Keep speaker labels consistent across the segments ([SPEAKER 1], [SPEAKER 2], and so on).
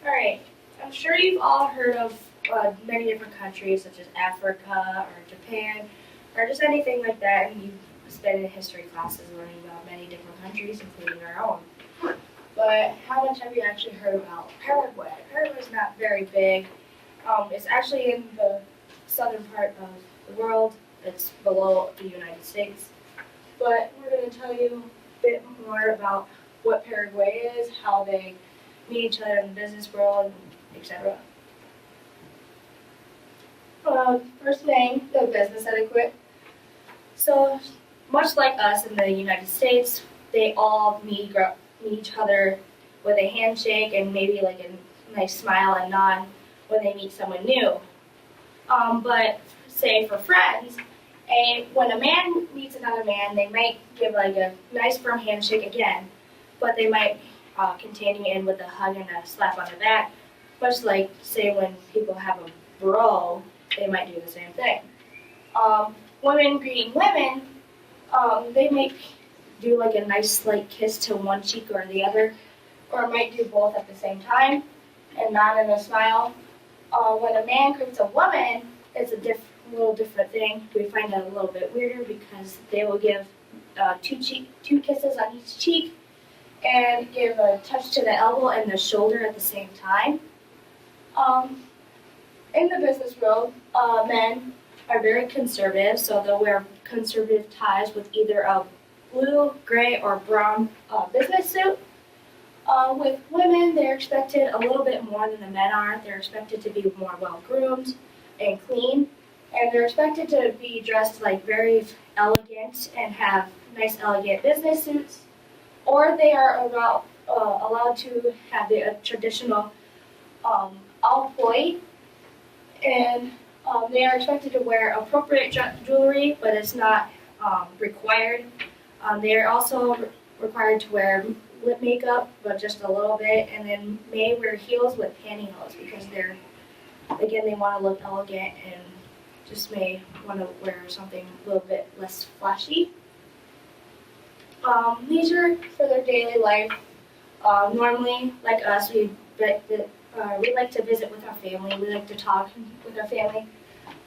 [SPEAKER 1] Alright, I'm sure you've all heard of many different countries such as Africa or Japan or just anything like that, and you've spent in history classes learning about many different countries, including our own. But how much have you actually heard about Paraguay? Paraguay is not very big. It's actually in the southern part of the world. It's below the United States. But we're going to tell you a bit more about what Paraguay is, how they meet each other in the business world, etc. First thing, the business etiquette. So, much like us in the United States, they all meet each other with a handshake and maybe like a nice smile and nod when they meet someone new. But say for friends, when a man meets another man, they might give like a nice firm handshake again, but they might continue in with a hug and a slap on the back, much like say when people have a bro, they might do the same thing. Women greeting women, they might do like a nice slight kiss to one cheek or the other, or might do both at the same time, and nod and a smile. When a man greets a woman, it's a little different thing. We find that a little bit weirder because they will give two kisses on each cheek and give a touch to the elbow and the shoulder at the same time. In the business world, men are very conservative, so they'll wear conservative ties with either a blue, gray, or brown business suit. With women, they're expected a little bit more than the men are. They're expected to be more well-groomed and clean, and they're expected to be dressed like very elegant and have nice, elegant business suits, or they are allowed to have the traditional alpoi, and they are expected to wear appropriate jewelry, but it's not required. They are also required to wear lip makeup, but just a little bit, and then may wear heels with pantyhose because they want to look elegant and just may want to wear something a little bit less flashy. Leisure for their daily life. Normally, like us, we like to visit with our family. We like to talk with our family.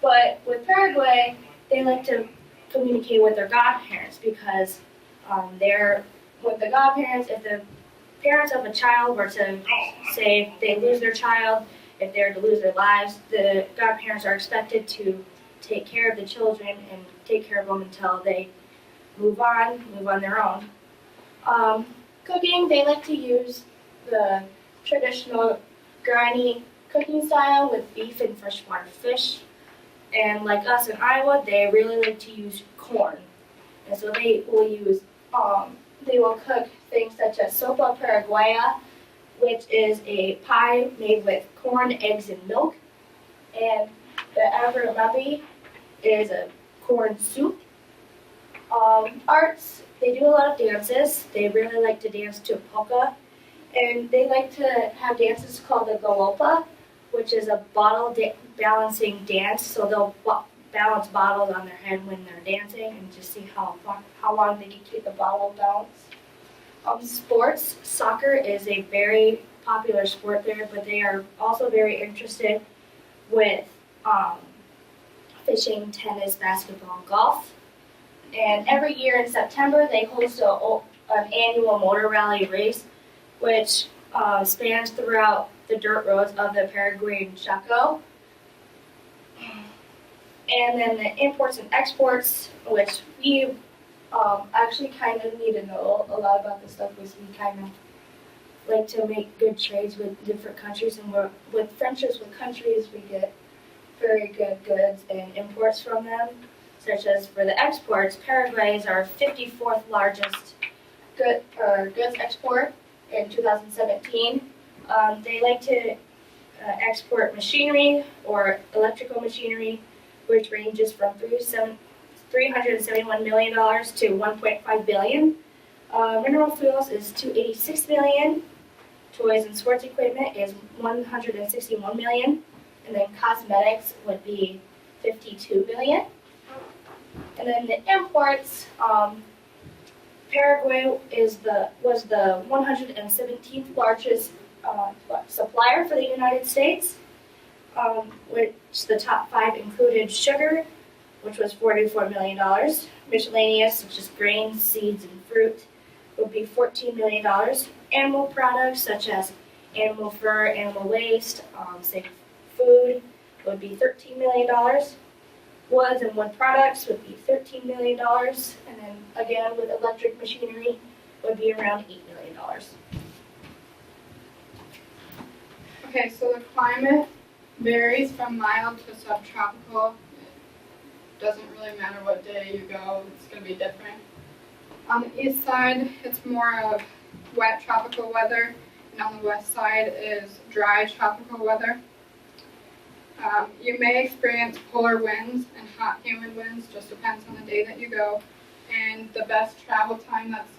[SPEAKER 1] But with Paraguay, they like to communicate with their godparents because they're with the godparents. If the parents of a child were to say they lose their child, if they're to lose their lives, the godparents are expected to take care of the children and take care of them until they move on their own. Cooking, they like to use the traditional granny cooking style with beef and freshwater fish. And like us in Iowa, they really like to use corn. And so they will cook things such as sopa paraguaya, which is a pie made with corn, eggs, and milk. And the averamabi is a corn soup. Arts, they do a lot of dances. They really like to dance to polka. And they like to have dances called the galopa, which is a bottle balancing dance. So they'll balance bottles on their head when they're dancing and just see how long they can keep the bottle balanced. Sports, soccer is a very popular sport there, but they are also very interested with fishing, tennis, basketball, and golf. And every year in September, they host an annual motor rally race, which spans throughout the dirt roads of the Paraguayan Chaco. And then the imports and exports, which we actually kind of need to know a lot about this stuff, because we kind of like to make good trades with different countries, and with friendships with countries, we get very good goods and imports from them. Such as for the exports, Paraguay is our 54th largest goods export in 2017. They like to export machinery or electrical machinery, which ranges from $371 million to $1.5 billion. Mineral fuels is $286 million. Toys and sports equipment is $161 million. And then cosmetics would be $52 million. And then the imports, Paraguay was the 117th largest supplier for the United States, which the top 5 included sugar, which was $44 million. Miscellaneous, which is grains, seeds, and fruit, would be $14 million. Animal products such as animal fur, animal waste, safe food would be $13 million. Woods and wood products would be $13 million. And then again with electric machinery would be around $8 million.
[SPEAKER 2] Okay, so the climate varies from mild to subtropical. It doesn't really matter what day you go, it's going to be different. On the east side, it's more of wet tropical weather, and on the west side is dry tropical weather. You may experience polar winds and hot, humid winds, just depends on the day that you go. And the best travel time that's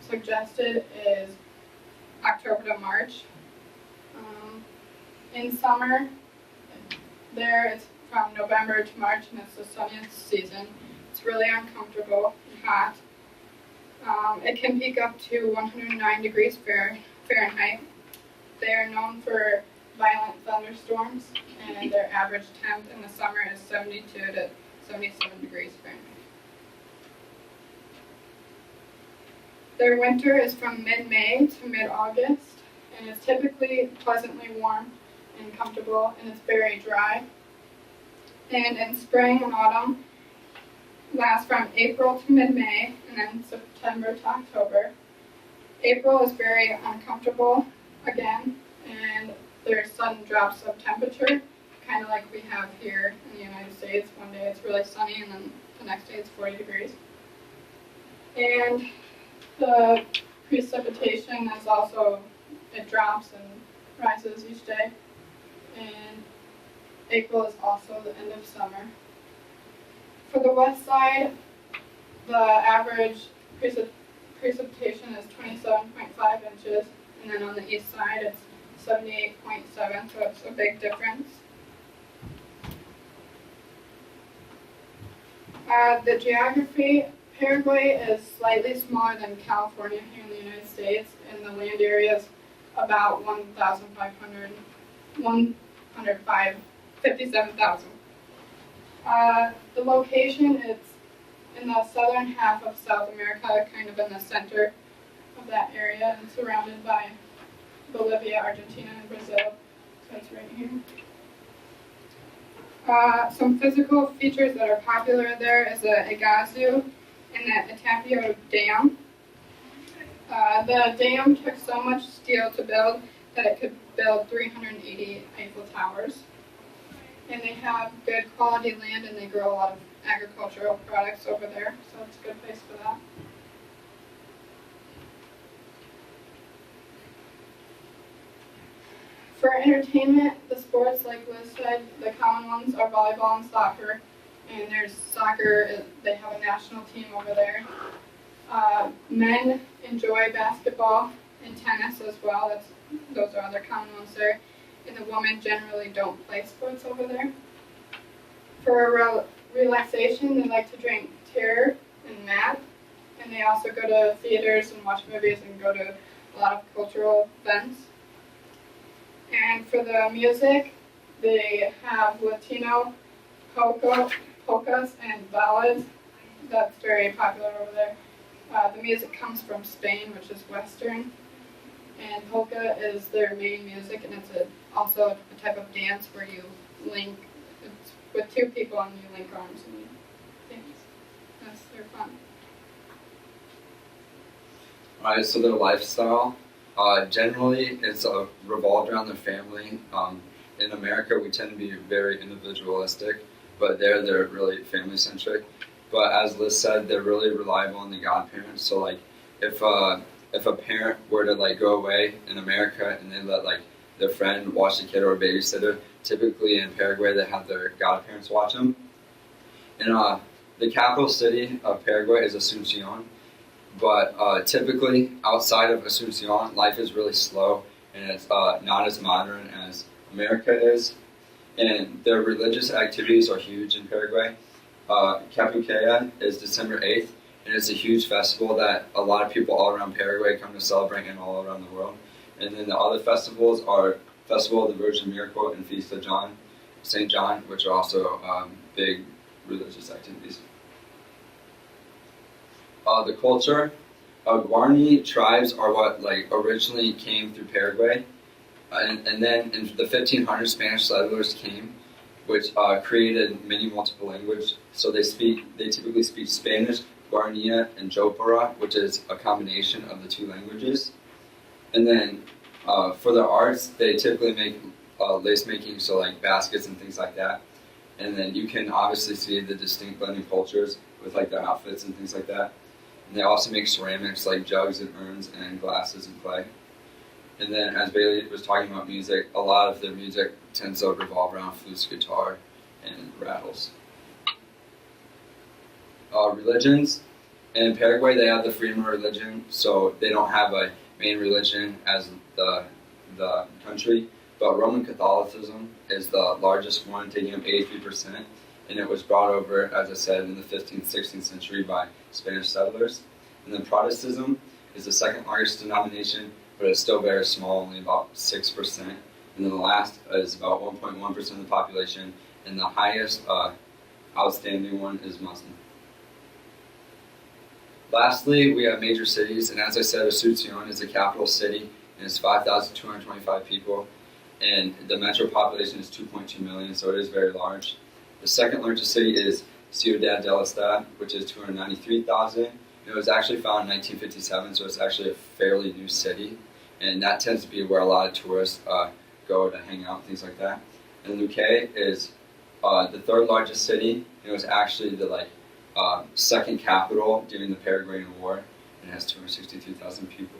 [SPEAKER 2] suggested is October to March. In summer, there it's from November to March, and it's the sunniest season. It's really uncomfortable and hot. It can peak up to 109 degrees Fahrenheit. They are known for violent thunderstorms, and their average temp in the summer is 72 to 77 degrees Fahrenheit. Their winter is from mid-May to mid-August, and it's typically pleasantly warm and comfortable, and it's very dry. And in spring and autumn, lasts from April to mid-May, and then September to October. April is very uncomfortable again, and there's sudden drops of temperature, kind of like we have here in the United States. One day it's really sunny, and then the next day it's 40 degrees. And the precipitation is also, it drops and rises each day. And April is also the end of summer. For the west side, the average precipitation is 27.5 inches, and then on the east side it's 78.7, so it's a big difference. The geography, Paraguay is slightly smaller than California here in the United States, and the land area is about 57,000. The location is in the southern half of South America, kind of in the center of that area, and surrounded by Bolivia, Argentina, and Brazil. So it's right here. Some physical features that are popular there is the Iguazu and the Itapio Dam. The dam took so much steel to build that it could build 380 Eiffel Towers. And they have good quality land, and they grow a lot of agricultural products over there, so it's a good place for that. For entertainment, the sports, like Liz said, the common ones are volleyball and soccer. And there's soccer, they have a national team over there. Men enjoy basketball and tennis as well. Those are other common ones there. And the women generally don't play sports over there. For relaxation, they like to drink teer and mat. And they also go to theaters and watch movies and go to a lot of cultural events. And for the music, they have Latino polkas and ballads. That's very popular over there. The music comes from Spain, which is Western. And polka is their main music, and it's also a type of dance where you link, it's with two people and you link arms and you dance. They're fun.
[SPEAKER 3] Alright, so their lifestyle, generally it's revolved around their family. In America, we tend to be very individualistic, but they're really family-centric. But as Liz said, they're really reliable on the godparents. So like, if a parent were to like go away in America and they let like their friend watch the kid or a babysitter, typically in Paraguay they have their godparents watch them. And the capital city of Paraguay is Asuncion, but typically outside of Asuncion, life is really slow and it's not as modern as America is. And their religious activities are huge in Paraguay. Capuquea is December 8th, and it's a huge festival that a lot of people all around Paraguay come to celebrate and all around the world. And then the other festivals are Festival of the Virgin Miracle and Feast of St. John, which are also big religious activities. The culture. Guarani tribes are what originally came through Paraguay, and then in the 1500s Spanish settlers came, which created many multiple languages. So they typically speak Spanish, Guarania, and Jopara, which is a combination of the two languages. And then for the arts, they typically make lace making, so like baskets and things like that. And then you can obviously see the distinct blending cultures with like their outfits and things like that. And they also make ceramics like jugs and urns and glasses and clay. And then as Bailey was talking about music, a lot of their music tends to revolve around flutes, guitar, and rattles. Religions. In Paraguay, they have the freedom of religion, so they don't have a main religion as the country. But Roman Catholicism is the largest one, taking up 83%. And it was brought over, as I said, in the 15th, 16th century by Spanish settlers. And then Protestantism is the second largest denomination, but it's still very small, only about 6%. And then the last is about 1.1% of the population, and the highest outstanding one is Muslim. Lastly, we have major cities, and as I said, Asunción is the capital city, and it's 5,225 people, and the metro population is 2.2 million, so it is very large. The second largest city is Ciudad del Estado, which is 293,000. It was actually founded in 1957, so it's actually a fairly new city, and that tends to be where a lot of tourists go to hang out and things like that. And Luque is the third largest city. It was actually the second capital during the Paraguayan War, and it has 263,000 people.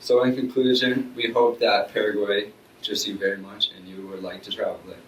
[SPEAKER 3] So in conclusion, we hope that Paraguay interests you very much and you would like to travel there.